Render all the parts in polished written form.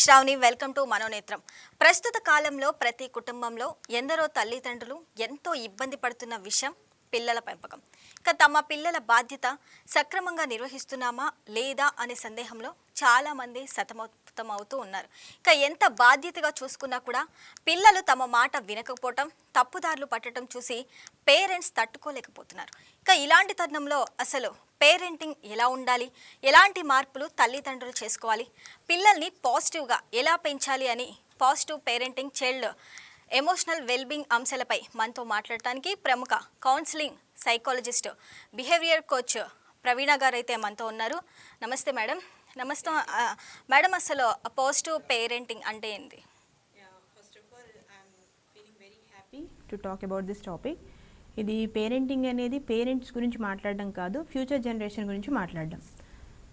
Shravani, welcome to మనోనేత్రం. ప్రస్తుత కాలంలో ప్రతి కుటుంబంలో ఎందరో తల్లిదండ్రులు ఎంతో ఇబ్బంది పడుతున్న విషయం పిల్లల పెంపకం. ఇక తమ పిల్లల బాధ్యత సక్రమంగా నిర్వహిస్తున్నామా లేదా అనే సందేహంలో చాలామంది సతమతమవుతూ ఉన్నారు. ఇక ఎంత బాధ్యతగా చూసుకున్నా కూడా పిల్లలు తమ మాట వినకపోవటం, తప్పుదారులు పట్టడం చూసి పేరెంట్స్ తట్టుకోలేకపోతున్నారు. ఇక ఇలాంటి తరుణంలో అసలు పేరెంటింగ్ ఎలా ఉండాలి, ఎలాంటి మార్పులు తల్లిదండ్రులు చేసుకోవాలి, పిల్లల్ని పాజిటివ్గా ఎలా పెంచాలి అని positive parenting, child emotional wellbeing అంశాలపై మనతో మాట్లాడటానికి ప్రముఖ కౌన్సిలింగ్ సైకాలజిస్ట్, బిహేవియర్ కోచ్ ప్రవీణ గారు అయితే మనతో ఉన్నారు. నమస్తే మేడం. నమస్తే మేడం, అసలు పాజిటివ్ పేరెంటింగ్ అంటే ఏంటి? First of all I'm feeling very happy to talk about this topic. ఇది పేరెంటింగ్ అనేది పేరెంట్స్ గురించి మాట్లాడడం కాదు, ఫ్యూచర్ జనరేషన్ గురించి మాట్లాడడం.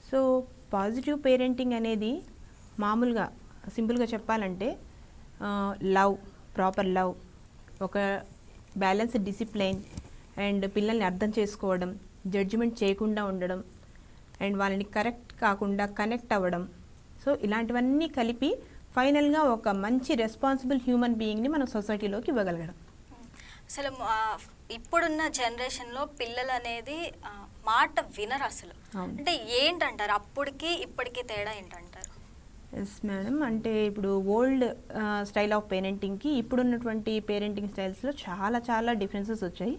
సో పాజిటివ్ పేరెంటింగ్ అనేది మామూలుగా సింపుల్గా చెప్పాలంటే లవ్, ప్రాపర్ లవ్, ఒక బ్యాలెన్స్డ్ డిసిప్లైన్ అండ్ పిల్లల్ని అర్థం చేసుకోవడం, జడ్జిమెంట్ చేయకుండా ఉండడం అండ్ వాళ్ళని కరెక్ట్ కాకుండా కనెక్ట్ అవ్వడం. సో ఇలాంటివన్నీ కలిపి ఫైనల్గా ఒక మంచి రెస్పాన్సిబుల్ హ్యూమన్ బీయింగ్ని మనం సొసైటీలోకి ఇవ్వగలగడం. అసలు ఇప్పుడున్న జనరేషన్లో పిల్లలు అనేది మాట వినరు అసలు. అంటే ఏంటంటారు, అప్పటికి ఇప్పటికీ తేడా ఏంటంటారు? ఎస్ మేడం, అంటే ఇప్పుడు ఓల్డ్ స్టైల్ ఆఫ్ పేరెంటింగ్కి ఇప్పుడున్నటువంటి పేరెంటింగ్ స్టైల్స్లో చాలా చాలా డిఫరెన్సెస్ వచ్చాయి.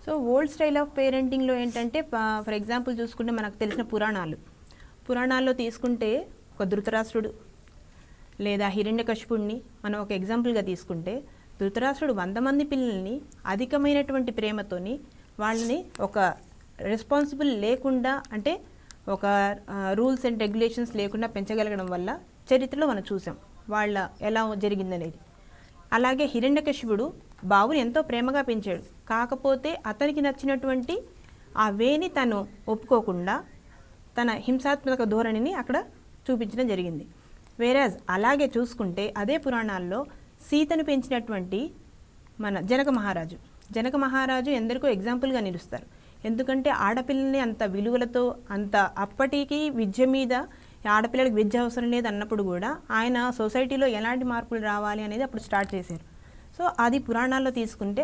సో ఓల్డ్ స్టైల్ ఆఫ్ పేరెంటింగ్లో ఏంటంటే ఫర్ ఎగ్జాంపుల్ చూసుకుంటే మనకు తెలిసిన పురాణాల్లో తీసుకుంటే ఒక ధృతరాష్ట్రుడు లేదా హిరణ్యకశిపుడిని మనం ఒక ఎగ్జాంపుల్గా తీసుకుంటే, ధృతరాష్ట్రుడు 100 మంది పిల్లల్ని అధికమైనటువంటి ప్రేమతోని వాళ్ళని ఒక రెస్పాన్సిబుల్ లేకుండా, అంటే ఒక రూల్స్ అండ్ రెగ్యులేషన్స్ లేకుండా పెంచగలగడం వల్ల చరిత్రలో మనం చూసాం వాళ్ళ ఎలా జరిగిందనేది. అలాగే హిరణ్యకశిపుడు బావుని ఎంతో ప్రేమగా పెంచాడు, కాకపోతే అతనికి నచ్చినటువంటి ఆ వేని తను ఒప్పుకోకుండా తన హింసాత్మక ధోరణిని అక్కడ చూపించడం జరిగింది. వేరాజ్ అలాగే చూసుకుంటే అదే పురాణాల్లో సీతను పెంచినటువంటి మన జనక మహారాజు ఎందరికో ఎగ్జాంపుల్గా నిలుస్తారు. ఎందుకంటే ఆడపిల్లని అంత విలువలతో, అంత అప్పటికి విద్య మీద ఆడపిల్లలకు విద్య అవసరం లేదు అన్నప్పుడు కూడా ఆయన సొసైటీలో ఎలాంటి మార్పులు రావాలి అనేది అప్పుడు స్టార్ట్ చేశారు. సో అది పురాణాల్లో తీసుకుంటే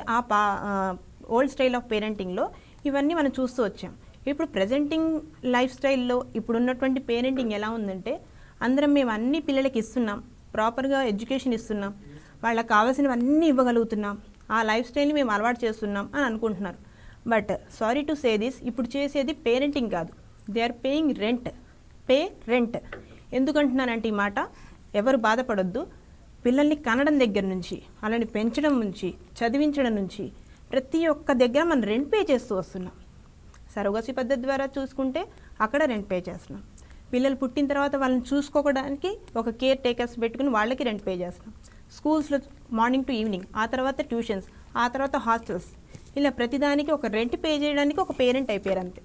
ఓల్డ్ స్టైల్ ఆఫ్ పేరెంటింగ్లో ఇవన్నీ మనం చూస్తూ వచ్చాం. ఇప్పుడు ప్రెజెంటింగ్ లైఫ్ స్టైల్లో ఇప్పుడున్నటువంటి పేరెంటింగ్ ఎలా ఉందంటే, అందరం మేము అన్ని పిల్లలకి ఇస్తున్నాం, ప్రాపర్గా ఎడ్యుకేషన్ ఇస్తున్నాం, వాళ్ళకి కావాల్సినవన్నీ ఇవ్వగలుగుతున్నాం, ఆ లైఫ్ స్టైల్ని మేము అలవాటు చేస్తున్నాం అని అనుకుంటున్నారు. But sorry to say this, ఇప్పుడు చేసేది పేరెంటింగ్ కాదు, దే ఆర్ పేయింగ్ రెంట్. ఎందుకంటున్నానంటే ఈ మాట ఎవరు బాధపడొద్దు. పిల్లల్ని కనడం దగ్గర నుంచి, వాళ్ళని పెంచడం నుంచి, చదివించడం నుంచి ప్రతి ఒక్క దగ్గర మనం రెంట్ పే చేస్తూ వస్తున్నాం. సరోగసి పద్ధతి ద్వారా చూసుకుంటే అక్కడ రెంట్ పే చేస్తున్నాం. పిల్లలు పుట్టిన తర్వాత వాళ్ళని చూసుకోవడానికి ఒక కేర్ టేకర్స్ పెట్టుకుని వాళ్ళకి రెంట్ పే చేస్తున్నాం. స్కూల్స్లో మార్నింగ్ టు ఈవినింగ్, ఆ తర్వాత ట్యూషన్స్, ఆ తర్వాత హాస్టల్స్, ఇలా ప్రతిదానికి ఒక రెంట్ పే చేయడానికి ఒక పేరెంట్ అయిపోయారు అంతే.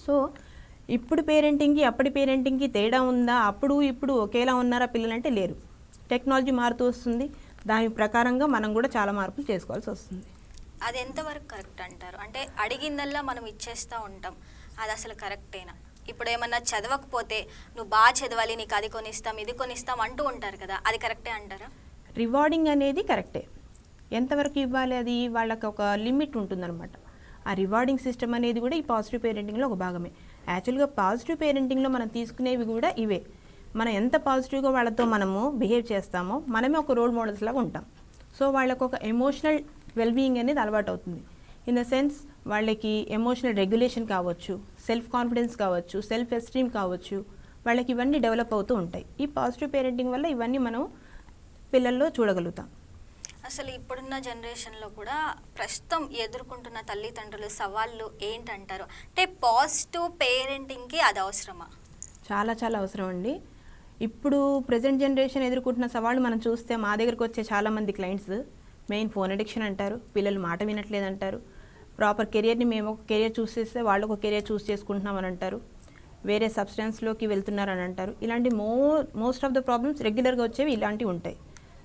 సో ఇప్పుడు పేరెంటింగ్కి అప్పటి పేరెంటింగ్కి తేడా ఉందా? అప్పుడు ఇప్పుడు ఒకేలా ఉన్నారా పిల్లలంటే లేరు. టెక్నాలజీ మారుతూ వస్తుంది, దాని ప్రకారంగా మనం కూడా చాలా మార్పులు చేసుకోవాల్సి వస్తుంది. అది ఎంతవరకు కరెక్ట్ అంటారు? అంటే అడిగిందల్లా మనం ఇచ్చేస్తూ ఉంటాం, అది అసలు కరెక్టేనా? ఇప్పుడు ఏమన్నా చదవకపోతే నువ్వు బాగా చదవాలి, నీకు అది కొనిస్తాం, ఇది కొనిస్తాం అంటూ ఉంటారు కదా, అది కరెక్టే అంటారా? రివార్డింగ్ అనేది కరెక్టే, ఎంతవరకు ఇవ్వాలి అది వాళ్ళకి ఒక లిమిట్ ఉంటుందన్నమాట. ఆ రివార్డింగ్ సిస్టమ్ అనేది కూడా ఈ పాజిటివ్ పేరెంటింగ్లో ఒక భాగమే. యాక్చువల్గా పాజిటివ్ పేరెంటింగ్లో మనం తీసుకునేవి కూడా ఇవే. మనం ఎంత పాజిటివ్గా వాళ్ళతో మనము బిహేవ్ చేస్తామో మనమే ఒక రోల్ మోడల్స్ లాగా ఉంటాం. సో వాళ్ళకు ఒక ఎమోషనల్ వెల్బీయింగ్ అనేది అలవాటు అవుతుంది. ఇన్ ద సెన్స్ వాళ్ళకి ఎమోషనల్ రెగ్యులేషన్ కావచ్చు, సెల్ఫ్ కాన్ఫిడెన్స్ కావచ్చు, సెల్ఫ్ ఎస్టీమ్ కావచ్చు, వాళ్ళకి ఇవన్నీ డెవలప్ అవుతూ ఉంటాయి. ఈ పాజిటివ్ పేరెంటింగ్ వల్ల ఇవన్నీ మనం పిల్లల్లో చూడగలుగుతాం. అసలు ఇప్పుడున్న జనరేషన్లో కూడా ప్రస్తుతం ఎదుర్కొంటున్న తల్లిదండ్రులు సవాళ్ళు ఏంటంటారు? అంటే పాజిటివ్ పేరెంటింగ్కి అది అవసరమా? చాలా చాలా అవసరం అండి. ఇప్పుడు ప్రజెంట్ జనరేషన్ ఎదుర్కొంటున్న సవాళ్ళు మనం చూస్తే మా దగ్గరకు వచ్చే చాలామంది క్లయింట్స్ మెయిన్ ఫోన్ అడిక్షన్ అంటారు, పిల్లలు మాట వినట్లేదు అంటారు, ప్రాపర్ కెరియర్ని మేము ఒక కెరియర్ చూస్ చేస్తే వాళ్ళు ఒక కెరియర్ చూస్ చేసుకుంటున్నామని అంటారు, వేరే సబ్స్టెన్స్లోకి వెళ్తున్నారని అంటారు. ఇలాంటి మోస్ట్ ఆఫ్ ద ప్రాబ్లమ్స్ రెగ్యులర్గా వచ్చేవి ఇలాంటివి ఉంటాయి.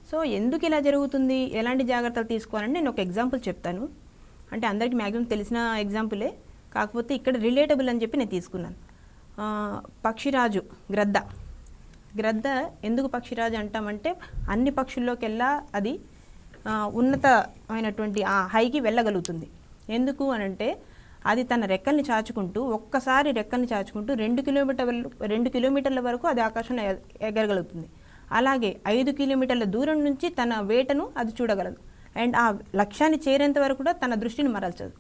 సో ఎందుకు ఇలా జరుగుతుంది, ఎలాంటి జాగ్రత్తలు తీసుకోవాలని నేను ఒక ఎగ్జాంపుల్ చెప్తాను. అంటే అందరికీ మ్యాక్సిమం తెలిసిన ఎగ్జాంపులే, కాకపోతే ఇక్కడ రిలేటబుల్ అని చెప్పి నేను తీసుకున్నాను. పక్షిరాజు గ్రద్ద ఎందుకు పక్షిరాజు అంటామంటే అన్ని పక్షుల్లోకెల్లా అది ఉన్నతమైనటువంటి ఆ హైకి వెళ్ళగలుగుతుంది. ఎందుకు అనంటే అది తన రెక్కల్ని చాచుకుంటూ ఒక్కసారి రెక్కల్ని చాచుకుంటూ 2 కిలోమీటర్ల వరకు అది ఆకాశంలో ఎగరగలుగుతుంది. అలాగే 5 కిలోమీటర్ల దూరం నుంచి తన వేటను అది చూడగలదు. అండ్ ఆ లక్ష్యాన్ని చేరేంత వరకు కూడా తన దృష్టిని మరల్చదు.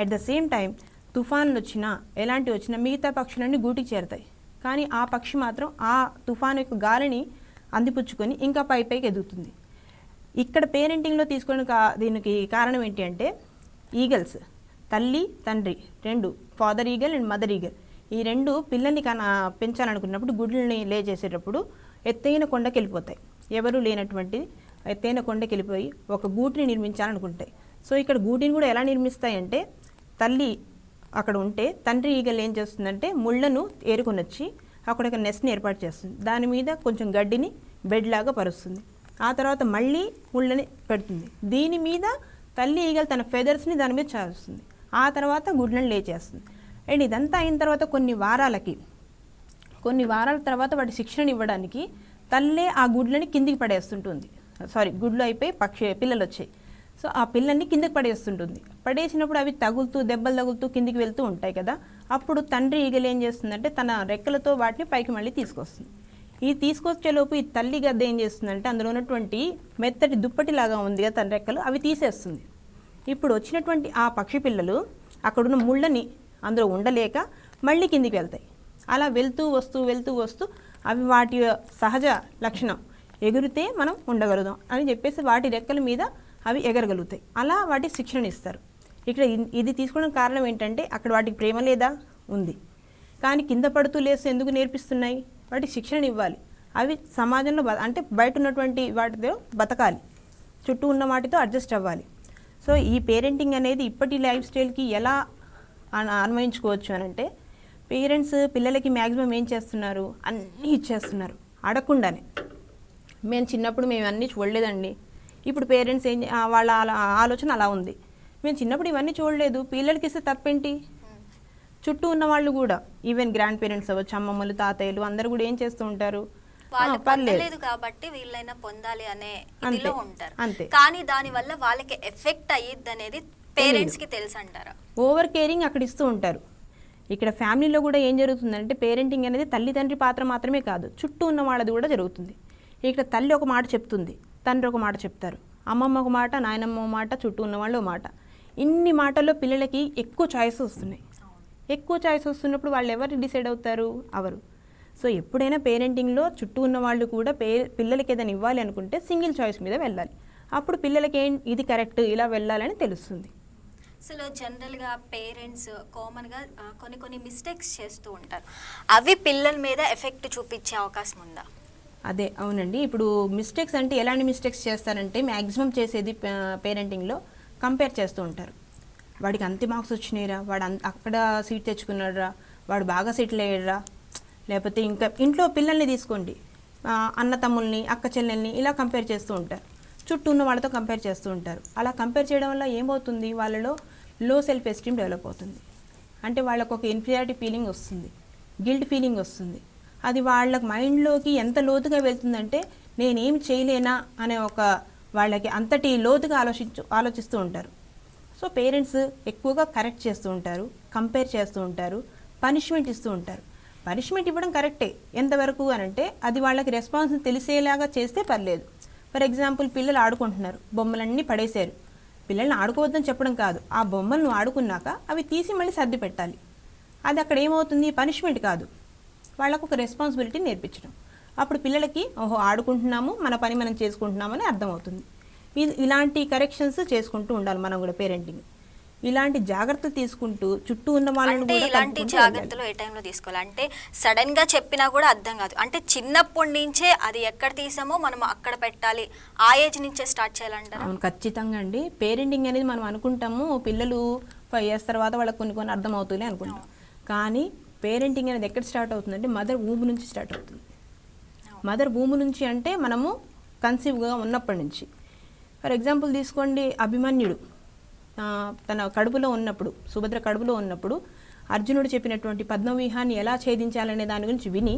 అట్ ద సేమ్ టైం తుఫాన్లు వచ్చినా ఎలాంటివి వచ్చినా మిగతా పక్షులన్నీ గూటికి చేరుతాయి. కానీ ఆ పక్షి మాత్రం ఆ తుఫాను యొక్క గాలిని అందిపుచ్చుకొని ఇంకా పైకి ఎదుగుతుంది. ఇక్కడ పేరెంటింగ్లో తీసుకోవడానికి దీనికి కారణం ఏంటి అంటే ఈగల్స్ తల్లి తండ్రి రెండు, father eagle and mother eagle, ఈ రెండు పిల్లల్ని పెంచాలనుకున్నప్పుడు గుడ్లని లే చేసేటప్పుడు ఎత్తైన కొండకి వెళ్ళిపోతాయి. ఎవరు లేనటువంటి ఎత్తైన కొండకి వెళ్ళిపోయి ఒక గూటిని నిర్మించాలనుకుంటాయి. సో ఇక్కడ గూటిని కూడా ఎలా నిర్మిస్తాయంటే తల్లి అక్కడ ఉంటే తండ్రి ఈగలు ఏం చేస్తుందంటే ముళ్ళను ఏరుకొని వచ్చి అక్కడ ఒక నెస్ట్ని ఏర్పాటు చేస్తుంది. దాని మీద కొంచెం గడ్డిని బెడ్ లాగా పరుస్తుంది. ఆ తర్వాత మళ్ళీ ముళ్ళని పెడుతుంది. దీని మీద తల్లి ఈగలు తన ఫెదర్స్ని దాని మీద చారుస్తుంది. ఆ తర్వాత గుడ్లను లే చేస్తుంది. అండ్ ఇదంతా అయిన తర్వాత కొన్ని వారాల తర్వాత వాటి శిక్షణ ఇవ్వడానికి తల్లే ఆ గుడ్లని కిందికి పడేస్తుంటుంది. గుడ్లు అయిపోయి పిల్లలు వచ్చాయి. సో ఆ పిల్లల్ని కిందకి పడేస్తుంటుంది. పడేసినప్పుడు అవి దెబ్బలు తగులుతూ కిందికి వెళ్తూ ఉంటాయి కదా. అప్పుడు తండ్రి ఈగలు ఏం చేస్తుందంటే తన రెక్కలతో వాటిని పైకి మళ్ళీ తీసుకొస్తుంది. ఈ తీసుకొచ్చేలోపు ఈ తల్లి గద్ద ఏం చేస్తుందంటే అందులో ఉన్నటువంటి మెత్తటి దుప్పటిలాగా ఉంది కదా తన రెక్కలు, అవి తీసేస్తుంది. ఇప్పుడు వచ్చినటువంటి ఆ పక్షి పిల్లలు అక్కడున్న ముళ్ళని అందులో ఉండలేక మళ్ళీ కిందికి వెళ్తాయి. అలా వెళ్తూ వస్తూ అవి వాటి సహజ లక్షణం ఎగిరితే మనం ఉండగలుగుతాం అని చెప్పేసి వాటి రెక్కల మీద అవి ఎగరగలుగుతాయి. అలా వాటి శిక్షణ ఇస్తారు. ఇక్కడ ఇది తీసుకోవడం కారణం ఏంటంటే అక్కడ వాటికి ప్రేమ లేదా ఉంది, కానీ కింద పడుతూ లేస్తూ ఎందుకు నేర్పిస్తున్నాయి? వాటికి శిక్షణ ఇవ్వాలి. అవి సమాజంలో అంటే బయట ఉన్నటువంటి వాటితో బతకాలి, చుట్టూ ఉన్న వాటితో అడ్జస్ట్ అవ్వాలి. సో ఈ పేరెంటింగ్ అనేది ఇప్పటి లైఫ్ స్టైల్కి ఎలా అన్వయించుకోవచ్చు అని అంటే పేరెంట్స్ పిల్లలకి మ్యాక్సిమం ఏం చేస్తున్నారు, అన్నీ ఇచ్చేస్తున్నారు అడగకుండానే. మేము చిన్నప్పుడు మేము అన్నీ చూడలేదండి. ఇప్పుడు పేరెంట్స్ వాళ్ళ ఆలోచన అలా ఉంది. మేము చిన్నప్పుడు ఇవన్నీ చూడలేదు, పిల్లలకి ఇస్తే తప్పేంటి? చుట్టూ ఉన్న వాళ్ళు కూడా ఈవెన్ గ్రాండ్ పేరెంట్స్ అవ్వచ్చు, అమ్మమ్మలు తాతయ్యలు అందరూ కూడా ఏం చేస్తూ ఉంటారు, పర్లేదు కాబట్టి వీళ్ళైనా పొందాలి అనే ఇదిలో ఉంటారు. కానీ దాని వల్ల వాళ్ళకి ఎఫెక్ట్ అయ్యిద్ది అనేది పేరెంట్స్ కి తెలుసు అంటారా? ఓవర్ కేరింగ్ అక్కడ ఇస్తూ ఉంటారు. ఇక్కడ ఫ్యామిలీలో కూడా ఏం జరుగుతుందంటే పేరెంటింగ్ అనేది తల్లిదండ్రి పాత్ర మాత్రమే కాదు, చుట్టూ ఉన్న వాళ్ళది కూడా జరుగుతుంది. ఇక్కడ తల్లి ఒక మాట చెప్తుంది, తండ్రి ఒక మాట చెప్తారు, అమ్మమ్మ ఒక మాట, నాయనమ్మ ఒక మాట, చుట్టూ ఉన్న వాళ్ళు ఒక మాట. ఇన్ని మాటల్లో పిల్లలకి ఎక్కువ చాయిస్ వస్తున్నాయి. ఎక్కువ చాయిస్ వస్తున్నప్పుడు వాళ్ళు ఎవరు డిసైడ్ అవుతారు? అవరు. సో ఎప్పుడైనా పేరెంటింగ్లో చుట్టూ ఉన్న వాళ్ళు కూడా పిల్లలకి ఏదైనా ఇవ్వాలి అనుకుంటే సింగిల్ చాయిస్ మీద వెళ్ళాలి. అప్పుడు పిల్లలకి ఇది కరెక్ట్, ఇలా వెళ్ళాలని తెలుస్తుంది. అసలు జనరల్గా పేరెంట్స్ కామన్గా కొన్ని మిస్టేక్స్ చేస్తూ ఉంటారు. అవి పిల్లల మీద ఎఫెక్ట్ చూపించే అవకాశం ఉందా? అదే అవునండి. ఇప్పుడు మిస్టేక్స్ అంటే ఎలాంటి మిస్టేక్స్ చేస్తారంటే మ్యాక్సిమం చేసేది పేరెంటింగ్లో కంపేర్ చేస్తూ ఉంటారు. వాడికి అంత మార్క్స్ వచ్చినాయిరా, వాడు అక్కడ సీట్ తెచ్చుకున్నాడురా, వాడు బాగా సెటిల్ అయ్యాడురా, లేకపోతే ఇంకా ఇంట్లో పిల్లల్ని తీసుకోండి, అన్న తమ్ముల్ని అక్క చెల్లెల్ని ఇలా కంపేర్ చేస్తూ ఉంటారు. చుట్టూ ఉన్న వాళ్ళతో కంపేర్ చేస్తూ ఉంటారు. అలా కంపేర్ చేయడం వల్ల ఏమవుతుంది, వాళ్ళలో లో సెల్ఫ్ ఎస్టీమ్ డెవలప్ అవుతుంది. అంటే వాళ్ళకు ఒక ఇన్ఫీరియారిటీ ఫీలింగ్ వస్తుంది, గిల్ట్ ఫీలింగ్ వస్తుంది. అది వాళ్ళ మైండ్లోకి ఎంత లోతుగా వెళ్తుందంటే నేనేం చేయలేనా అనే ఒక వాళ్ళకి అంతటి లోతుగా ఆలోచిస్తూ ఉంటారు. సో పేరెంట్స్ ఎక్కువగా కరెక్ట్ చేస్తూ ఉంటారు, కంపేర్ చేస్తూ ఉంటారు, పనిష్మెంట్ ఇస్తూ ఉంటారు. పనిష్మెంట్ ఇవ్వడం కరెక్టే ఎంతవరకు అనంటే అది వాళ్ళకి రెస్పాన్స్ తెలిసేలాగా చేస్తే పర్లేదు. ఫర్ ఎగ్జాంపుల్ పిల్లలు ఆడుకుంటున్నారు, బొమ్మలన్నీ పడేశారు. పిల్లల్ని ఆడుకోవద్దని చెప్పడం కాదు, ఆ బొమ్మలను ఆడుకున్నాక అవి తీసి మళ్ళీ సర్ది పెట్టాలి. అది అక్కడ ఏమవుతుంది, పనిష్మెంట్ కాదు, వాళ్ళకు ఒక రెస్పాన్సిబిలిటీ నేర్పించడం. అప్పుడు పిల్లలకి ఓహో ఆడుకుంటున్నాము, మన పని మనం చేసుకుంటున్నామని అర్థమవుతుంది. ఇలాంటి కరెక్షన్స్ చేసుకుంటూ ఉండాలి మనం కూడా పేరెంటింగ్. ఇలాంటి జాగ్రత్తలు తీసుకుంటూ చుట్టూ ఉన్న వాళ్ళని కూడా ఇలాంటి జాగ్రత్తలు ఏ టైంలో తీసుకోవాలి అంటే సడన్ గా చెప్పినా కూడా అర్థం కాదు. అంటే చిన్నప్పటి నుంచే అది ఎక్కడ తీసామో మనం అక్కడ పెట్టాలి, ఆ ఏజ్ నుంచే స్టార్ట్ చేయాలంటారు. అవును, ఖచ్చితంగా అండి. పేరెంటింగ్ అనేది మనం అనుకుంటాము పిల్లలు 5 years తర్వాత వాళ్ళకి కొన్ని అర్థం అవుతుంది అనుకుంటాం. కానీ పేరెంటింగ్ అనేది ఎక్కడ స్టార్ట్ అవుతుందంటే మదర్ వూమ్ నుంచి స్టార్ట్ అవుతుంది. మదర్ వూమ్ నుంచి అంటే మనము కన్సీవ్గా ఉన్నప్పటి నుంచి. ఫర్ ఎగ్జాంపుల్ తీసుకోండి, అభిమన్యుడు తన కడుపులో ఉన్నప్పుడు, సుభద్ర కడుపులో ఉన్నప్పుడు అర్జునుడు చెప్పినటువంటి పద్మవ్యూహాన్ని ఎలా ఛేదించాలనే దాని గురించి విని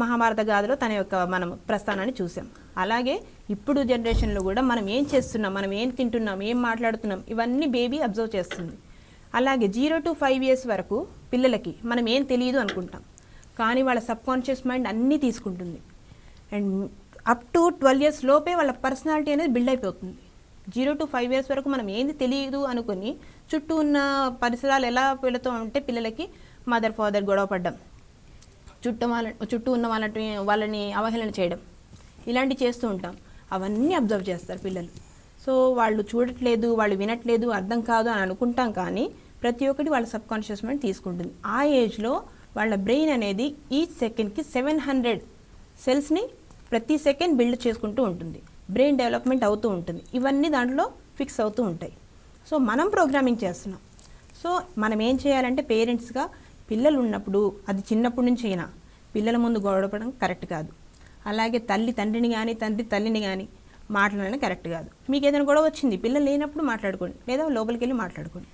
మహాభారత గాథలో తన యొక్క మనం ప్రస్థానాన్ని చూసాం. అలాగే ఇప్పుడు జనరేషన్లో కూడా మనం ఏం చేస్తున్నాం, మనం ఏం తింటున్నాం, ఏం మాట్లాడుతున్నాం, ఇవన్నీ బేబీ అబ్జర్వ్ చేస్తుంది. అలాగే 0 to 5 years వరకు పిల్లలకి మనం ఏం తెలియదు అనుకుంటాం, కానీ వాళ్ళ సబ్కాన్షియస్ మైండ్ అన్నీ తీసుకుంటుంది. అండ్ అప్ టు 12 years లోపే వాళ్ళ పర్సనాలిటీ అనేది బిల్డ్ అయిపోతుంది. 0 to 5 years వరకు మనం ఏంది తెలియదు అనుకుని చుట్టూ ఉన్న పరిసరాలు ఎలా వెళుతూ ఉంటే పిల్లలకి మదర్ ఫాదర్ గొడవ పడ్డం, చుట్టూ ఉన్న వాళ్ళని అవహేళన చేయడం, ఇలాంటివి చేస్తూ ఉంటాం. అవన్నీ అబ్జర్వ్ చేస్తారు పిల్లలు. సో వాళ్ళు చూడట్లేదు, వాళ్ళు వినట్లేదు, అర్థం కాదు అని అనుకుంటాం, కానీ ప్రతి ఒక్కటి వాళ్ళ సబ్కాన్షియస్ మైండ్ తీసుకుంటుంది. ఆ ఏజ్లో వాళ్ళ బ్రెయిన్ అనేది ఈచ్ సెకండ్కి 700 సెల్స్ని ప్రతి సెకండ్ బిల్డ్ చేసుకుంటూ ఉంటుంది. బ్రెయిన్ డెవలప్మెంట్ అవుతూ ఉంటుంది. ఇవన్నీ దాంట్లో ఫిక్స్ అవుతూ ఉంటాయి. సో మనం ప్రోగ్రామింగ్ చేస్తున్నాం. సో మనం ఏం చేయాలంటే పేరెంట్స్గా పిల్లలు ఉన్నప్పుడు, అది చిన్నప్పటి నుంచి అయినా పిల్లల ముందు గొడవపడడం కరెక్ట్ కాదు. అలాగే తల్లి తండ్రిని కానీ తండ్రి తల్లిని కానీ మాట్లాడడం కరెక్ట్ కాదు. మీకు ఏదైనా గొడవ వచ్చింది, పిల్లలు లేనప్పుడు మాట్లాడుకోండి, లేదా లోపలికి వెళ్ళి మాట్లాడుకోండి.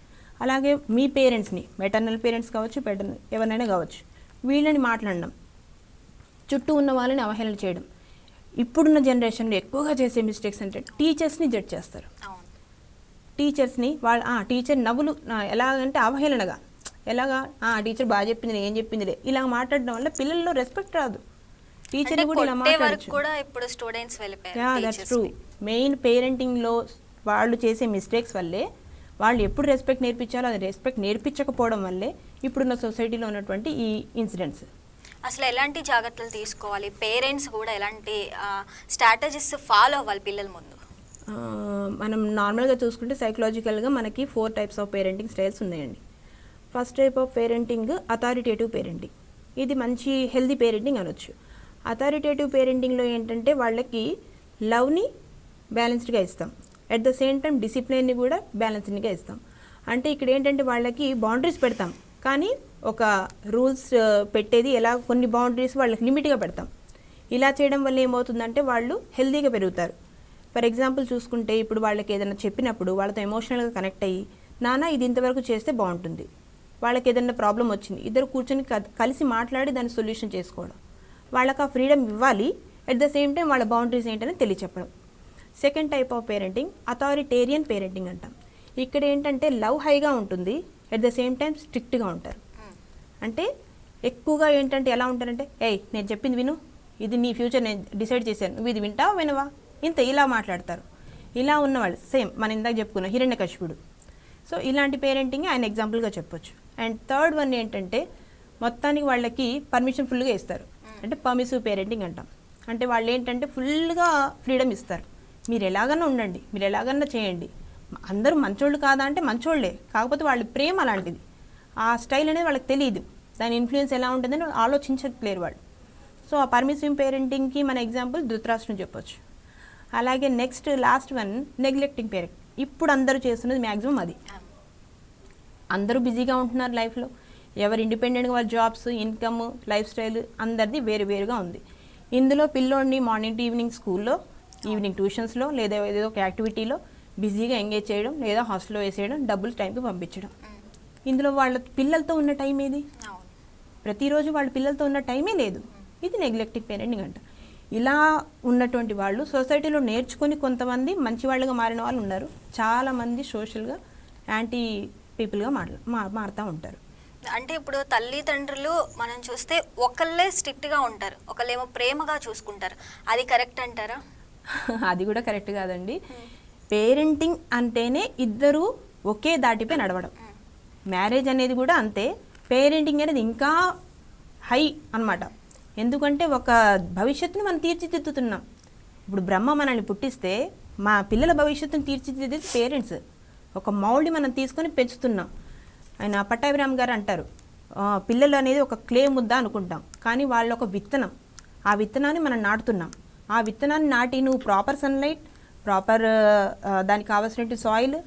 అలాగే మీ పేరెంట్స్ని, మెటర్నల్ పేరెంట్స్ కావచ్చు, పెటర్నల్ ఎవరినైనా కావచ్చు, వీళ్ళని మాట్లాడడం, చుట్టూ ఉన్న వాళ్ళని అవహేళన చేయడం. ఇప్పుడున్న జనరేషన్లో ఎక్కువగా చేసే మిస్టేక్స్ అంటే టీచర్స్ని జడ్జ్ చేస్తారు. టీచర్స్ని టీచర్ నవ్వులు ఎలాగంటే అవహేళనగా, ఎలాగా టీచర్ బాగా చెప్పింది, ఏం చెప్పిందిలే, ఇలా మాట్లాడడం వల్ల పిల్లల్లో రెస్పెక్ట్ రాదు. టీచర్ కూడా ఇలా మాట్లాడచ్చు. That's true. మెయిన్ పేరెంటింగ్లో వాళ్ళు చేసే మిస్టేక్స్ వల్లే, వాళ్ళు ఎప్పుడు రెస్పెక్ట్ నేర్పించాలో అది రెస్పెక్ట్ నేర్పించకపోవడం వల్లే ఇప్పుడున్న సొసైటీలో ఉన్నటువంటి ఈ ఇన్సిడెంట్స్. అసలు ఎలాంటి జాగ్రత్తలు తీసుకోవాలి, పేరెంట్స్ కూడా ఎలాంటి స్ట్రాటజీస్ ఫాలో అవ్వాలి పిల్లల ముందు? మనం నార్మల్గా చూసుకుంటే సైకలాజికల్గా మనకి 4 types ఆఫ్ పేరెంటింగ్ స్టైల్స్ ఉన్నాయండి. First type of parenting authoritative parenting. ఇది మంచి హెల్దీ పేరెంటింగ్ అనొచ్చు. అథారిటేటివ్ పేరెంటింగ్లో ఏంటంటే వాళ్ళకి లవ్ని బ్యాలెన్స్డ్గా ఇస్తాం, అట్ ద సేమ్ టైం డిసిప్లిన్ని కూడా బ్యాలెన్స్డ్గా ఇస్తాం. అంటే ఇక్కడ ఏంటంటే వాళ్ళకి బౌండరీస్ పెడతాం, కానీ ఒక రూల్స్ పెట్టేది ఎలా, కొన్ని బౌండరీస్ వాళ్ళకి లిమిట్గా పెడతాం. ఇలా చేయడం వల్ల ఏమవుతుందంటే వాళ్ళు హెల్దీగా పెరుగుతారు. ఫర్ ఎగ్జాంపుల్ చూసుకుంటే ఇప్పుడు వాళ్ళకి ఏదైనా చెప్పినప్పుడు వాళ్ళతో ఎమోషనల్గా కనెక్ట్ అయ్యి, నాన్న ఇది ఇంతవరకు చేస్తే బాగుంటుంది, వాళ్ళకి ఏదైనా ప్రాబ్లం వచ్చింది, ఇద్దరు కూర్చొని కలిసి మాట్లాడి దాన్ని సొల్యూషన్ చేసుకోవడం, వాళ్ళకి ఆ ఫ్రీడమ్ ఇవ్వాలి, అట్ ద సేమ్ టైం వాళ్ళ బౌండరీస్ ఏంటని తెలియచెప్పడం. Second type of parenting authoritarian parenting అంటాం. ఇక్కడ ఏంటంటే లవ్ హైగా ఉంటుంది, అట్ ద సేమ్ టైం స్ట్రిక్ట్గా ఉంటారు. అంటే ఎక్కువగా ఏంటంటే ఎలా ఉంటారంటే, నేను చెప్పింది విను, ఇది నీ ఫ్యూచర్ నేను డిసైడ్ చేశాను, నువ్వు ఇది వింటావా వినవా, ఇలా మాట్లాడతారు. ఇలా ఉన్నవాళ్ళు సేమ్ మనం ఇందాక చెప్పుకున్న హిరణ్యకశిపుడు. సో ఇలాంటి పేరెంటింగ్ ఆయన ఎగ్జాంపుల్గా చెప్పొచ్చు. అండ్ థర్డ్ వన్ ఏంటంటే మొత్తానికి వాళ్ళకి పర్మిషన్ ఫుల్గా ఇస్తారు, అంటే పర్మిసివ్ పేరెంటింగ్ అంటాం. అంటే వాళ్ళు ఏంటంటే ఫుల్గా ఫ్రీడమ్ ఇస్తారు, మీరు ఎలాగన్నా ఉండండి, మీరు ఎలాగన్నా చేయండి, అందరూ మంచోళ్ళు కాదా అంటే మంచోళ్ళే, కాకపోతే వాళ్ళ ప్రేమ అలాంటిది, ఆ స్టైల్ అనేది వాళ్ళకి తెలియదు, దాని ఇన్ఫ్లుయెన్స్ ఎలా ఉంటుందని ఆలోచించట్లేరు వాళ్ళు. సో ఆ పర్మిసివ్ పేరెంటింగ్కి మన ఎగ్జాంపుల్ ధృతరాష్ట్రం చెప్పొచ్చు. అలాగే next last one neglecting parent. ఇప్పుడు అందరూ చేస్తున్నది మ్యాక్సిమం అది. అందరూ బిజీగా ఉంటున్నారు లైఫ్లో, ఎవరు ఇండిపెండెంట్గా వాళ్ళ జాబ్స్, ఇన్కమ్, లైఫ్ స్టైల్ అందరిది వేరుగా ఉంది. ఇందులో పిల్లోడిని మార్నింగ్ టు ఈవినింగ్ స్కూల్లో, ఈవినింగ్ ట్యూషన్స్లో, లేదా ఏదో ఒక యాక్టివిటీలో బిజీగా ఎంగేజ్ చేయడం, లేదా హాస్టల్లో వేసేయడం, డబ్బులు టైంకి పంపించడం. ఇందులో వాళ్ళ పిల్లలతో ఉన్న టైం ఏది? ప్రతిరోజు వాళ్ళ పిల్లలతో ఉన్న టైమే లేదు. ఇది నెగ్లెక్టివ్ పేరెంటింగ్ అంట. ఇలా ఉన్నటువంటి వాళ్ళు సొసైటీలో నేర్చుకుని కొంతమంది మంచి వాళ్ళుగా మారిన వాళ్ళు ఉన్నారు, చాలామంది సోషల్గా యాంటీ పీపుల్గా మారుతూ ఉంటారు. అంటే ఇప్పుడు తల్లిదండ్రులు మనం చూస్తే ఒకళ్ళే స్ట్రిక్ట్గా ఉంటారు, ఒకళ్ళేమో ప్రేమగా చూసుకుంటారు, అది కరెక్ట్ అంటారా? అది కూడా కరెక్ట్ కాదండి. పేరెంటింగ్ అంటేనే ఇద్దరు ఒకే దాటిపై నడవడం. మ్యారేజ్ అనేది కూడా అంతే, పేరెంటింగ్ అనేది ఇంకా హై అన్నమాట. ఎందుకంటే ఒక భవిష్యత్తుని మనం తీర్చిదిద్దుతున్నాం. ఇప్పుడు బ్రహ్మ మనల్ని పుట్టిస్తే మా పిల్లల భవిష్యత్తుని తీర్చిదిద్దేది పేరెంట్స్. ఒక మౌల్డ్ని మనం తీసుకొని పెంచుతున్నాం. ఆయన పట్టాభిరామ్ గారు అంటారు, పిల్లలు అనేది ఒక క్లే ముద్ద అనుకుంటాం, కానీ వాళ్ళు ఒక విత్తనం. ఆ విత్తనాన్ని మనం నాటుతున్నాం. ఆ విత్తనాన్ని నాటి నువ్వు ప్రాపర్ సన్లైట్, ప్రాపర్ దానికి కావాల్సినటువంటి సాయిల్,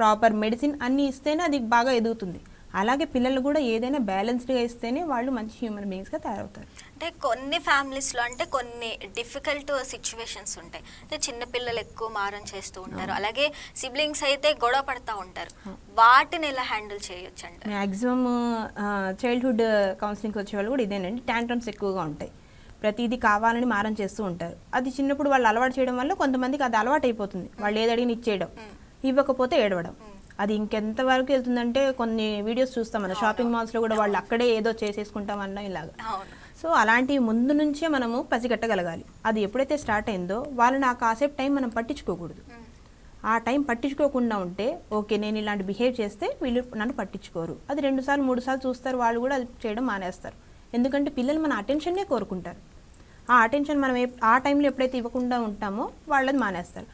ప్రాపర్ మెడిసిన్ అన్నీ ఇస్తేనే అది బాగా ఎదుగుతుంది. అలాగే పిల్లలు కూడా ఏదైనా బ్యాలెన్స్డ్గా ఇస్తేనే వాళ్ళు మంచి హ్యూమన్ బీయింగ్స్గా తయారవుతారు. అంటే కొన్ని ఫ్యామిలీస్లో అంటే కొన్ని డిఫికల్ట్ సిచ్యువేషన్స్ ఉంటాయి, అంటే చిన్నపిల్లలు ఎక్కువ మారం చేస్తూ ఉంటారు, అలాగే సిబ్లింగ్స్ అయితే గొడవ పడుతూ ఉంటారు, వాటిని ఎలా హ్యాండిల్ చేయొచ్చు అంటే? మ్యాక్సిమం చైల్డ్హుడ్ కౌన్సిలింగ్కి వచ్చే వాళ్ళు కూడా ఇదేనండి, టాంట్రమ్స్ ఎక్కువగా ఉంటాయి. ప్రతిదీ కావాలని మారం చేస్తూ ఉంటారు. అది చిన్నప్పుడు వాళ్ళు అలవాటు చేయడం వల్ల కొంతమందికి అది అలవాటు అయిపోతుంది. వాళ్ళు ఏది అడిగిన ఇచ్చేయడం, ఇవ్వకపోతే ఏడవడం. అది ఇంకెంత వరకు వెళ్తుందంటే కొన్ని వీడియోస్ చూస్తాం మన షాపింగ్ మాల్స్లో కూడా, వాళ్ళు అక్కడే ఏదో చేసేసుకుంటామన్నా ఇలాగా. సో అలాంటివి ముందు నుంచే మనము పసిగట్టగలగాలి. అది ఎప్పుడైతే స్టార్ట్ అయిందో వాళ్ళని ఆ కాసేపు టైం మనం పట్టించుకోకూడదు. ఆ టైం పట్టించుకోకుండా ఉంటే ఓకే నేను ఇలాంటి బిహేవ్ చేస్తే వీళ్ళు నన్ను పట్టించుకోరు, అది 2 సార్లు 3 సార్లు చూస్తారు, వాళ్ళు కూడా అది చేయడం మానేస్తారు. ఎందుకంటే పిల్లలు మన అటెన్షన్నే కోరుకుంటారు. ఆ అటెన్షన్ మనం ఆ టైంలో ఎప్పుడైతే ఇవ్వకుండా ఉంటామో వాళ్ళది మానేస్తారు.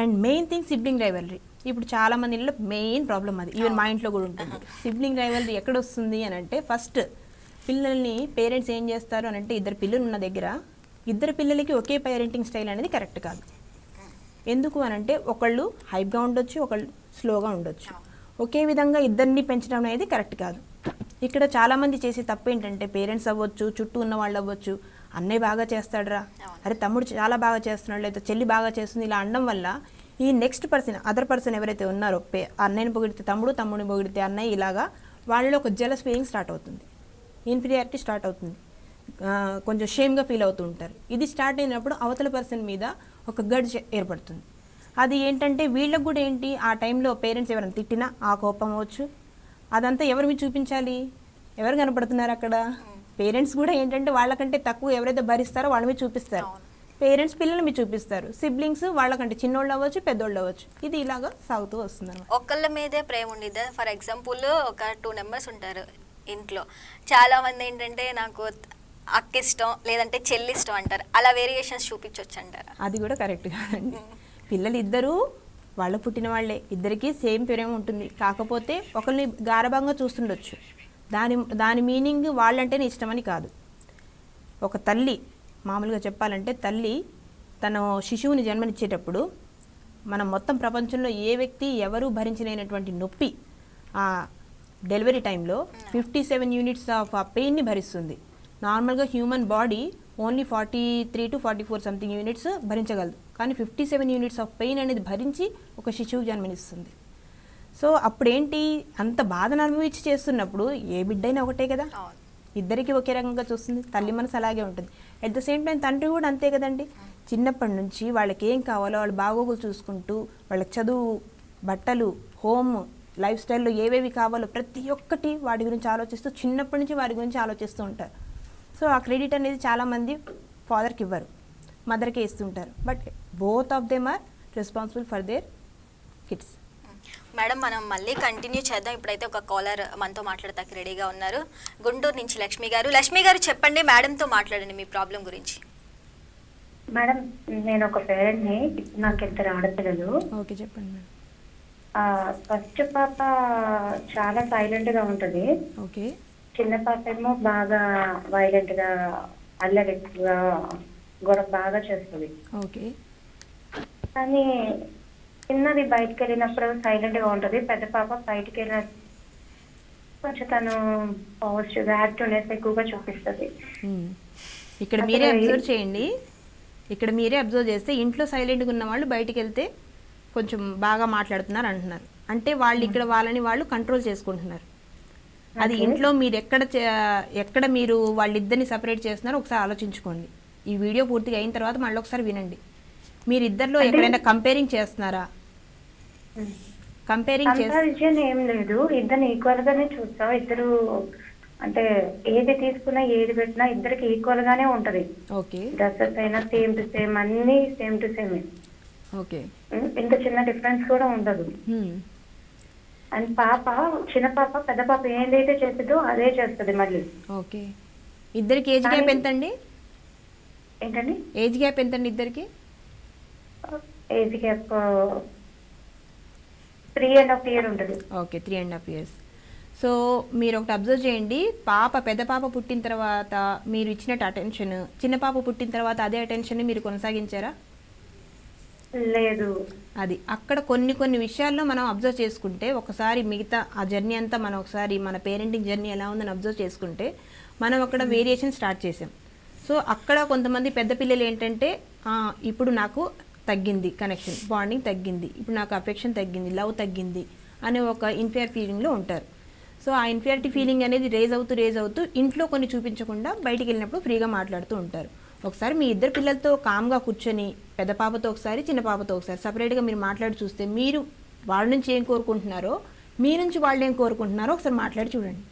And main thing sibling rivalry. ఇప్పుడు చాలా మంది ఇళ్ళలో మెయిన్ ప్రాబ్లం అది, ఈవెన్ మా ఇంట్లో కూడా ఉంటుంది. సిబ్లింగ్ రైవల్రీ ఎక్కడ వస్తుంది అని అంటే, ఫస్ట్ పిల్లల్ని పేరెంట్స్ ఏం చేస్తారు అని అంటే, 2 పిల్లలు ఉన్న దగ్గర 2 పిల్లలకి ఒకే పేరెంటింగ్ స్టైల్ అనేది కరెక్ట్ కాదు. ఎందుకు అని అంటే ఒకళ్ళు హైప్గా ఉండొచ్చు, ఒకళ్ళు స్లోగా ఉండొచ్చు. ఒకే విధంగా ఇద్దరిని పెంచడం అనేది కరెక్ట్ కాదు. ఇక్కడ చాలామంది చేసే తప్పు ఏంటంటే, పేరెంట్స్ అవ్వచ్చు, చుట్టూ ఉన్న వాళ్ళు అవ్వచ్చు, అన్నయ్య బాగా చేస్తాడురా, అరే తమ్ముడు చాలా బాగా చేస్తున్నాడు, లేదా చెల్లి బాగా చేస్తుంది, ఇలా అనడం వల్ల ఈ నెక్స్ట్ పర్సన్, అదర్ పర్సన్ ఎవరైతే ఉన్నారో, అన్నయ్యని పొగిడితే తమ్ముడు, తమ్ముడిని పొగిడితే అన్నయ్య, ఇలాగా వాళ్ళలో ఒక జెలస్ ఫీలింగ్ స్టార్ట్ అవుతుంది, ఇన్ఫీరియారిటీ స్టార్ట్ అవుతుంది, కొంచెం షేమ్గా ఫీల్ అవుతూ ఉంటారు. ఇది స్టార్ట్ అయినప్పుడు అవతల పర్సన్ మీద ఒక గడ్జ్ ఏర్పడుతుంది. అది ఏంటంటే వీళ్ళకు కూడా ఏంటి, ఆ టైంలో పేరెంట్స్ ఎవరైనా తిట్టినా ఆ కోపం అవ్వచ్చు, అదంతా ఎవరి మీద చూపించాలి, ఎవరు కనపడుతున్నారు అక్కడ? పేరెంట్స్ కూడా ఏంటంటే వాళ్ళకంటే తక్కువ ఎవరైతే భరిస్తారో వాళ్ళ మీద చూపిస్తారు. పేరెంట్స్ పిల్లల మీద చూపిస్తారు. సిబ్లింగ్స్ వాళ్ళకంటే చిన్నోళ్ళు అవ్వచ్చు, పెద్దోళ్ళు అవ్వచ్చు. ఇది ఇలాగా సాగుతూ వస్తుంది అన్నమాట. ఒకళ్ళ మీదే ప్రేమ ఉండేది. ఫర్ ఎగ్జాంపుల్ ఒక 2 మెంబర్స్ ఉంటారు ఇంట్లో, చాలా మంది ఏంటంటే నాకు అక్క ఇష్టం లేదంటే చెల్లి ఇష్టం అంటారు. అలా వేరియేషన్స్ చూపించవచ్చు అంటారా? అది కూడా కరెక్ట్ కాదండి. పిల్లలు ఇద్దరు వాళ్ళు పుట్టిన వాళ్ళే, ఇద్దరికి సేమ్ ప్రేమ ఉంటుంది. కాకపోతే ఒకరిని గారభంగా చూస్తుండొచ్చు. దాని మీనింగ్ వాళ్ళంటేనే ఇష్టమని కాదు. ఒక తల్లి, మామూలుగా చెప్పాలంటే తల్లి తన శిశువుని జన్మనిచ్చేటప్పుడు మనం మొత్తం ప్రపంచంలో ఏ వ్యక్తి ఎవరు భరించలేనటువంటి నొప్పి ఆ డెలివరీ టైంలో 57 యూనిట్స్ ఆఫ్ ఆ పెయిన్ని భరిస్తుంది. నార్మల్గా human body only 43 to 44 something units భరించగలదు, కానీ 57 యూనిట్స్ ఆఫ్ పెయిన్ అనేది భరించి ఒక శిశువుకి జన్మనిస్తుంది. సో అప్పుడేంటి, అంత బాధను అనుభవించి చేస్తున్నప్పుడు ఏ బిడ్డైనా ఒకటే కదా, ఇద్దరికి ఒకే రకంగా చూస్తుంది. తల్లి మనసు అలాగే ఉంటుంది. అట్ ద సేమ్ టైం తండ్రి కూడా అంతే కదండి. చిన్నప్పటి నుంచి వాళ్ళకి ఏం కావాలో వాళ్ళ బాగోగులు చూసుకుంటూ, వాళ్ళకి చదువు, బట్టలు, హోమ్, లైఫ్ స్టైల్లో ఏవేవి కావాలో ప్రతి ఒక్కటి వాటి గురించి ఆలోచిస్తూ చిన్నప్పటి నుంచి వాటి గురించి ఆలోచిస్తూ ఉంటారు. సో ఆ క్రెడిట్ అనేది చాలామంది ఫాదర్కి ఇవ్వరు, మదర్కే ఇస్తుంటారు. But both of them are responsible for their kids. Madam మనం మళ్ళీ కంటిన్యూ చేద్దాం. ఇప్పుడైతే ఒక కాలర్ మనతో మాట్లాడతానికి రెడీగా ఉన్నారు, గుంటూరు నుంచి లక్ష్మి గారు. లక్ష్మి గారు చెప్పండి, మేడంతో మాట్లాడండి మీ ప్రాబ్లం గురించి. మేడం నేను ఒక పేరెంట్ని, నాకు 2 ఆడపిల్లలు. ఓకే చెప్పండి మేడం. ఫస్ట్ పాప చాలా సైలెంట్ గా ఉంటది. ఓకే. చిన్న పాప ఏమో బాగా వైలెంట్ గా, అల్లరిగా, గొడవ బాగా చేస్తుంది. ఓకే. కానీ చిన్నది బయటకు వెళ్ళినప్పుడు సైలెంట్ గా ఉంటది. పెద్ద పాప బయటకు వెళ్ళిన కొంచెం తను పాజిటివ్ యాక్టివ్నెస్ ఎక్కువగా చూపిస్తుంది. ఇక్కడ మీరే అబ్జర్వ్ చేయండి. ఇక్కడ మీరే అబ్జర్వ్ చేస్తే ఇంట్లో సైలెంట్గా ఉన్న వాళ్ళు బయటికి వెళ్తే కొంచెం బాగా మాట్లాడుతున్నారు అంటున్నారు. అంటే వాళ్ళు ఇక్కడ వాళ్ళని వాళ్ళు కంట్రోల్ చేసుకుంటున్నారు. అది ఇంట్లో మీరు ఎక్కడ మీరు వాళ్ళిద్దరిని సపరేట్ చేస్తున్నారో ఒకసారి ఆలోచించుకోండి. ఈ వీడియో పూర్తిగా అయిన తర్వాత మళ్ళీ ఒకసారి వినండి. మీరు ఇద్దరిలో ఎక్కడైనా కంపేరింగ్ చేస్తున్నారా? కంపారిజన్ ఏం లేదు, ఇద్దరిని ఈక్వల్ గానే చూస్తాం. ఇద్దరు అంటే ఏది తీసుకున్నా ఏది పెట్టినా ఇద్దరికి ఈక్వల్ గానే ఉంటది. ఓకే. డ్రెస్సెస్ అయినా సేమ్ టు సేమ్, అన్ని సేమ్ టు సేమ్. ఓకే. ఇంత చిన్న డిఫరెన్స్ కూడా ఉండదు. అండ్ పాప, చిన్న పాప పెద్ద పాప ఏదైతే చేస్తుందో అదే చేస్తుంది మళ్ళీ. ఓకే. ఇద్దరికి ఏజ్ గ్యాప్ ఎంతండి? ఏంటండి ఏజ్ గ్యాప్ ఎంతండి ఇద్దరికి? ఏజ్ గ్యాప్ 3.5 years ఉంటుంది. Okay, 3.5 years. సో మీరు ఒకటి అబ్జర్వ్ చేయండి. పెద్ద పాప పుట్టిన తర్వాత మీరు ఇచ్చినట్టు అటెన్షన్ చిన్న పాప పుట్టిన తర్వాత అదే అటెన్షన్ మీరు కొనసాగించారా? లేదు. అది అక్కడ కొన్ని విషయాల్లో మనం అబ్జర్వ్ చేసుకుంటే, ఒకసారి మిగతా ఆ జర్నీ అంతా మనం ఒకసారి మన పేరెంటింగ్ జర్నీ ఎలా ఉందని అబ్జర్వ్ చేసుకుంటే మనం అక్కడ వేరియేషన్ స్టార్ట్ చేసాం. సో అక్కడ కొంతమంది పెద్ద పిల్లలు ఏంటంటే, ఇప్పుడు నాకు తగ్గింది కనెక్షన్, బాండింగ్ తగ్గింది, ఇప్పుడు నాకు అఫెక్షన్ తగ్గింది, లవ్ తగ్గింది అనే ఒక ఇన్ఫీరియర్ ఫీలింగ్లో ఉంటారు. సో ఆ ఇన్ఫీరియారిటీ ఫీలింగ్ అనేది రేజ్ అవుతూ ఇంట్లో కొన్ని చూపించకుండా బయటికి వెళ్ళినప్పుడు ఫ్రీగా మాట్లాడుతూ ఉంటారు. ఒకసారి మీ ఇద్దరు పిల్లలతో కామ్గా కూర్చొని పెద్ద పాపతో ఒకసారి చిన్న పాపతో ఒకసారి సపరేట్గా మీరు మాట్లాడి చూస్తే మీరు వాళ్ళ నుంచి ఏం కోరుకుంటున్నారో మీ నుంచి వాళ్ళు ఏం కోరుకుంటున్నారో ఒకసారి మాట్లాడి చూడండి.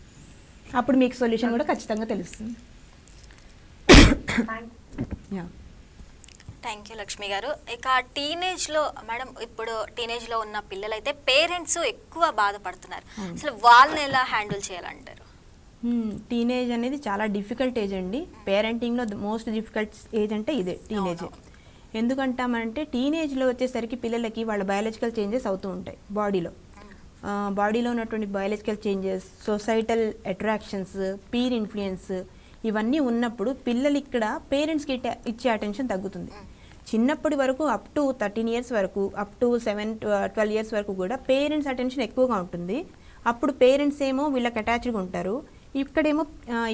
అప్పుడు మీకు సొల్యూషన్ కూడా ఖచ్చితంగా తెలుస్తుంది. యా, థ్యాంక్ యూ లక్ష్మి గారు. ఇక టీనేజ్లో మేడం, ఇప్పుడు టీనేజ్లో ఉన్న పిల్లలైతే పేరెంట్స్ ఎక్కువ బాధపడుతున్నారు. అసలు వాళ్ళని ఎలా హ్యాండిల్ చేయాలంటారు? టీనేజ్ అనేది చాలా డిఫికల్ట్ ఏజ్ అండి. పేరెంటింగ్లో మోస్ట్ డిఫికల్ట్ ఏజ్ అంటే ఇదే టీనేజ్. ఎందుకంటామంటే టీనేజ్లో వచ్చేసరికి పిల్లలకి వాళ్ళ బయాలజికల్ చేంజెస్ అవుతూ ఉంటాయి బాడీలో ఉన్నటువంటి biological changes, societal attractions, peer influence ఇవన్నీ ఉన్నప్పుడు పిల్లలు ఇక్కడ పేరెంట్స్కి ఇచ్చే అటెన్షన్ తగ్గుతుంది. చిన్నప్పటి వరకు అప్ టు 13 years వరకు, అప్ టు 12 years వరకు కూడా పేరెంట్స్ అటెన్షన్ ఎక్కువగా ఉంటుంది. అప్పుడు పేరెంట్స్ ఏమో వీళ్ళకి అటాచ్డ్గా ఉంటారు. ఇక్కడేమో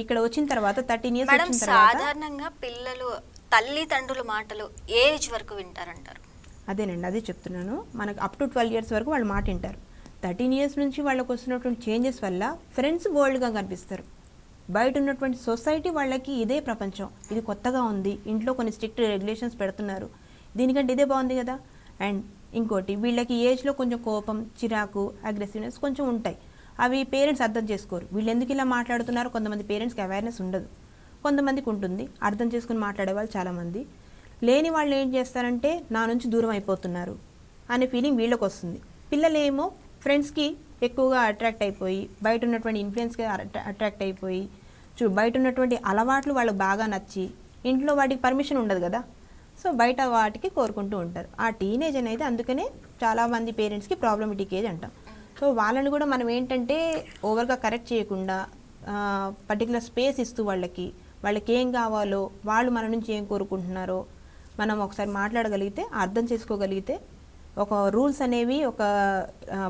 ఇక్కడ వచ్చిన తర్వాత 13 years మేడం, వచ్చిన తర్వాత సాధారణంగా పిల్లలు తల్లిదండ్రుల మాటలు ఏజ్ వరకు వింటారంటారు? అదేనండి, అదే చెప్తున్నాను. మనకు అప్ టు 12 years వరకు వాళ్ళు మాట వింటారు. 13 years నుంచి వాళ్ళకు వస్తున్నటువంటి చేంజెస్ వల్ల ఫ్రెండ్స్ వరల్డ్గా కనిపిస్తారు. బయట ఉన్నటువంటి సొసైటీ వాళ్ళకి ఇదే ప్రపంచం, ఇది కొత్తగా ఉంది, ఇంట్లో కొన్ని స్ట్రిక్ట్ రెగ్యులేషన్స్ పెడుతున్నారు, దీనికంటే ఇదే బాగుంది కదా. అండ్ ఇంకోటి, వీళ్ళకి ఏజ్లో కొంచెం కోపం, చిరాకు, అగ్రెసివ్నెస్ కొంచెం ఉంటాయి. అవి పేరెంట్స్ అర్థం చేసుకోరు. వీళ్ళు ఎందుకు ఇలా మాట్లాడుతున్నారో కొంతమంది పేరెంట్స్కి అవేర్నెస్ ఉండదు, కొంతమందికి ఉంటుంది. అర్థం చేసుకుని మాట్లాడే వాళ్ళు చాలామంది. లేని వాళ్ళు ఏం చేస్తారంటే నా నుంచి దూరం అయిపోతున్నారు అనే ఫీలింగ్ వీళ్ళకి వస్తుంది. పిల్లలేమో ఫ్రెండ్స్కి ఎక్కువగా అట్రాక్ట్ అయిపోయి, బయట ఉన్నటువంటి ఇన్ఫ్లుయెన్స్కి అట్రాక్ట్ అయిపోయి, బయట ఉన్నటువంటి అలవాట్లు వాళ్ళకి బాగా నచ్చి, ఇంట్లో వాటికి పర్మిషన్ ఉండదు కదా, సో బయట వాటికి కోరుకుంటూ ఉంటారు. ఆ టీనేజ్ అనేది అందుకనే చాలామంది పేరెంట్స్కి ప్రాబ్లమెటిక్ ఏజ్ అంటాం. సో వాళ్ళని కూడా మనం ఏంటంటే ఓవర్గా కరెక్ట్ చేయకుండా పర్టికులర్ స్పేస్ ఇస్తూ వాళ్ళకి ఏం కావాలో, వాళ్ళు మన నుంచి ఏం కోరుకుంటున్నారో మనం ఒకసారి మాట్లాడగలిగితే, అర్థం చేసుకోగలిగితే, ఒక రూల్స్ అనేవి, ఒక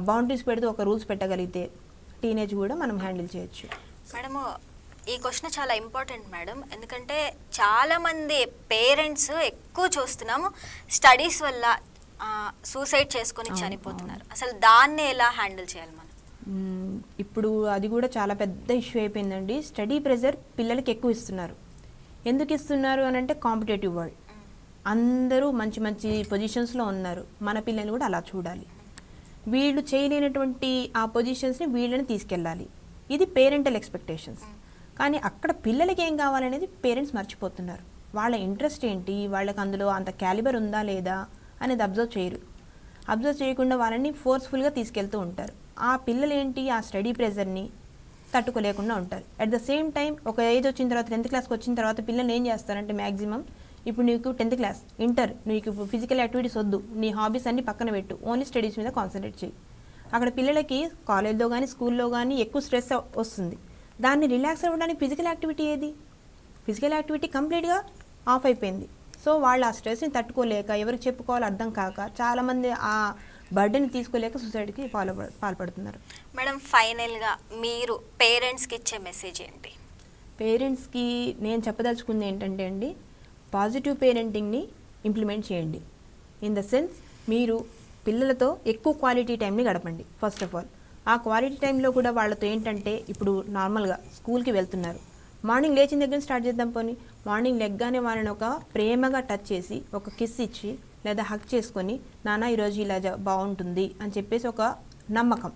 బౌండరీస్ పెడితే, ఒక రూల్స్ పెట్టగలిగితే టీనేజ్ కూడా మనం హ్యాండిల్ చేయొచ్చు. మేడము, ఈ క్వశ్చన్ చాలా ఇంపార్టెంట్ మేడం. ఎందుకంటే చాలామంది పేరెంట్స్ ఎక్కువ చూస్తున్నాము స్టడీస్ వల్ల సూసైడ్ చేసుకొని చనిపోతున్నారు. అసలు దాన్ని ఎలా హ్యాండిల్ చేయాలి మనం? ఇప్పుడు అది కూడా చాలా పెద్ద ఇష్యూ అయిపోయిందండి. స్టడీ ప్రెజర్ పిల్లలకి ఎక్కువ ఇస్తున్నారు. ఎందుకు ఇస్తున్నారు అని అంటే కాంపిటేటివ్ వరల్డ్, అందరూ మంచి మంచి పొజిషన్స్లో ఉన్నారు, మన పిల్లలు కూడా అలా చూడాలి. వీళ్ళు చేయలేనటువంటి ఆ పొజిషన్స్ని వీళ్ళని తీసుకెళ్ళాలి. ఇది పేరెంటల్ ఎక్స్పెక్టేషన్స్. కానీ అక్కడ పిల్లలకి ఏం కావాలనేది పేరెంట్స్ మర్చిపోతున్నారు. వాళ్ళ ఇంట్రెస్ట్ ఏంటి, వాళ్ళకి అందులో అంత క్యాలిబర్ ఉందా లేదా అనేది అబ్జర్వ్ చేయరు. అబ్జర్వ్ చేయకుండా వాళ్ళని ఫోర్స్ఫుల్గా తీసుకెళ్తూ ఉంటారు. ఆ పిల్లలు ఏంటి, ఆ స్టడీ ప్రెజర్ని తట్టుకోలేకుండా ఉంటారు. అట్ ద సేమ్ టైం ఒక ఏజ్ వచ్చిన తర్వాత, 10th క్లాస్కి వచ్చిన తర్వాత పిల్లలు ఏం చేస్తారంటే మ్యాక్సిమం, ఇప్పుడు నీకు 10th క్లాస్, ఇంటర్, నీకు ఫిజికల్ యాక్టివిటీస్ వద్దు, నీ హాబీస్ అన్ని పక్కన పెట్టు, ఓన్లీ స్టడీస్ మీద కాన్సన్ట్రేట్ చేయి. అక్కడ పిల్లలకి కాలేజ్లో కానీ స్కూల్లో కానీ ఎక్కువ స్ట్రెస్ వస్తుంది. దాన్ని రిలాక్స్ అవ్వడానికి ఫిజికల్ యాక్టివిటీ ఏది? ఫిజికల్ యాక్టివిటీ కంప్లీట్గా ఆఫ్ అయిపోయింది. సో వాళ్ళు ఆ స్ట్రెస్ని తట్టుకోలేక, ఎవరికి చెప్పుకోవాలో అర్థం కాక, చాలామంది ఆ బర్డెన్ తీసుకోలేక సూసైడ్కి పాల్పడుతున్నారు. మేడం, ఫైనల్గా మీరు పేరెంట్స్కి ఇచ్చే మెసేజ్ ఏంటి? పేరెంట్స్కి నేను చెప్పదలుచుకుంది ఏంటంటే అండి, పాజిటివ్ పేరెంటింగ్ని ఇంప్లిమెంట్ చేయండి. ఇన్ ద సెన్స్, మీరు పిల్లలతో ఎక్కువ క్వాలిటీ టైంని గడపండి. ఫస్ట్ ఆఫ్ ఆల్, ఆ క్వాలిటీ టైంలో కూడా వాళ్ళతో ఏంటంటే, ఇప్పుడు నార్మల్గా స్కూల్కి వెళ్తున్నారు, మార్నింగ్ లేచిన దగ్గర స్టార్ట్ చేద్దాం. పోనీ మార్నింగ్ లెగ్గానే వాళ్ళని ఒక ప్రేమగా టచ్ చేసి, ఒక కిస్ ఇచ్చి, లేదా హక్ చేసుకొని, నాన్న ఈరోజు ఇలా బాగుంటుంది అని చెప్పేసి ఒక నమ్మకం,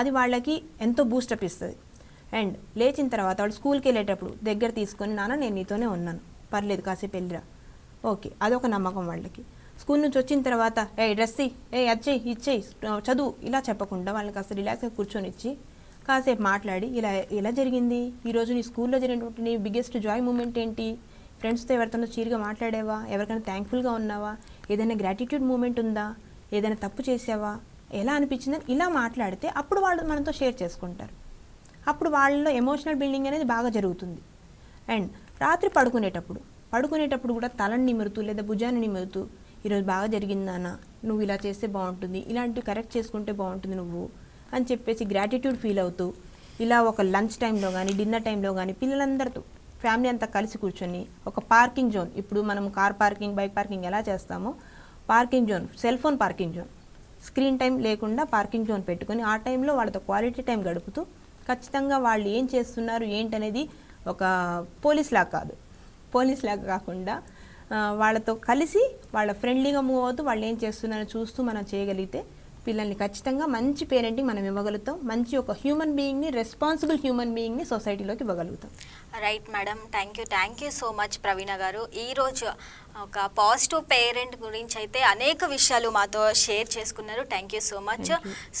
అది వాళ్ళకి ఎంతో బూస్టప్ ఇస్తుంది. అండ్ లేచిన తర్వాత వాళ్ళు స్కూల్కి వెళ్ళేటప్పుడు దగ్గర తీసుకొని, నాన్న నేను నీతోనే ఉన్నాను, పర్లేదు కాసేపు వెళ్ళిరా, ఓకే, అదొక నమ్మకం వాళ్ళకి. స్కూల్ నుంచి వచ్చిన తర్వాత డ్రెస్ అచ్చేయి ఇచ్చేయి చదువు ఇలా చెప్పకుండా వాళ్ళని కాస్త రిలాక్స్గా కూర్చొని ఇచ్చి కాసేపు మాట్లాడి, ఇలా జరిగింది ఈరోజు నీ స్కూల్లో జరిగినటువంటి నీ బిగ్గెస్ట్ జాయ్ మూమెంట్ ఏంటి, ఫ్రెండ్స్తో ఎవరితోనో చీరుగా మాట్లాడావా, ఎవరికైనా థ్యాంక్ఫుల్గా ఉన్నావా, ఏదైనా గ్రాటిట్యూడ్ మూమెంట్ ఉందా, ఏదైనా తప్పు చేసావా, ఎలా అనిపించిందని ఇలా మాట్లాడితే అప్పుడు వాళ్ళు మనతో షేర్ చేసుకుంటారు. అప్పుడు వాళ్ళలో ఎమోషనల్ బిల్డింగ్ అనేది బాగా జరుగుతుంది. అండ్ రాత్రి పడుకునేటప్పుడు కూడా తలని నిమురుతూ లేదా భుజాన్ని నిమురుతూ, ఈరోజు బాగా జరిగిందానా, నువ్వు ఇలా చేస్తే బాగుంటుంది, ఇలాంటివి కరెక్ట్ చేసుకుంటే బాగుంటుంది నువ్వు అని చెప్పేసి గ్రాటిట్యూడ్ ఫీల్ అవుతూ, ఇలా ఒక లంచ్ టైంలో కానీ డిన్నర్ టైంలో కానీ పిల్లలందరితో ఫ్యామిలీ అంతా కలిసి కూర్చొని ఒక పార్కింగ్ జోన్, ఇప్పుడు మనం కార్ పార్కింగ్, బైక్ పార్కింగ్ ఎలా చేస్తామో parking zone, cell phone parking zone, screen time లేకుండా పార్కింగ్ జోన్ పెట్టుకొని ఆ టైంలో వాళ్ళతో క్వాలిటీ టైం గడుపుతూ, ఖచ్చితంగా వాళ్ళు ఏం చేస్తున్నారు ఏంటనేది ఒక పోలీస్లా కాదు, పోలీస్ లాగా కాకుండా వాళ్ళతో కలిసి వాళ్ళ ఫ్రెండ్లీగా మూవ్ అవుతూ వాళ్ళు ఏం చేస్తున్నారో చూస్తూ మనం చేయగలిగితే పిల్లల్ని ఖచ్చితంగా మంచి పేరెంటింగ్ మనం ఇవ్వగలుగుతాం, మంచి ఒక హ్యూమన్ బీయింగ్ని, రెస్పాన్సిబుల్ హ్యూమన్ బీయింగ్ని సొసైటీలోకి ఇవ్వగలుగుతాం. Right madam, thank you so much Praveena గారు. ఈరోజు ఒక పాజిటివ్ పేరెంట్ గురించి అయితే అనేక విషయాలు మాతో షేర్ చేసుకున్నారు. Thank you so much.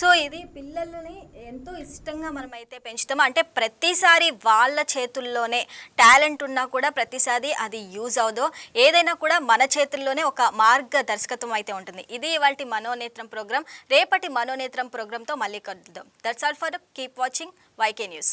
So ఇది పిల్లల్ని ఎంతో ఇష్టంగా మనమైతే పెంచుతాము. అంటే ప్రతిసారి వాళ్ళ చేతుల్లోనే టాలెంట్ ఉన్నా కూడా ప్రతిసారి అది యూజ్ అవ్వదు. ఏదైనా కూడా మన చేతుల్లోనే ఒక మార్గదర్శకత్వం అయితే ఉంటుంది. ఇది ఇవాల్టి మనోనేత్రం ప్రోగ్రామ్. రేపటి మనోనేత్రం ప్రోగ్రామ్తో మళ్ళీ కలుద్దాం. That's all for keep watching YK news.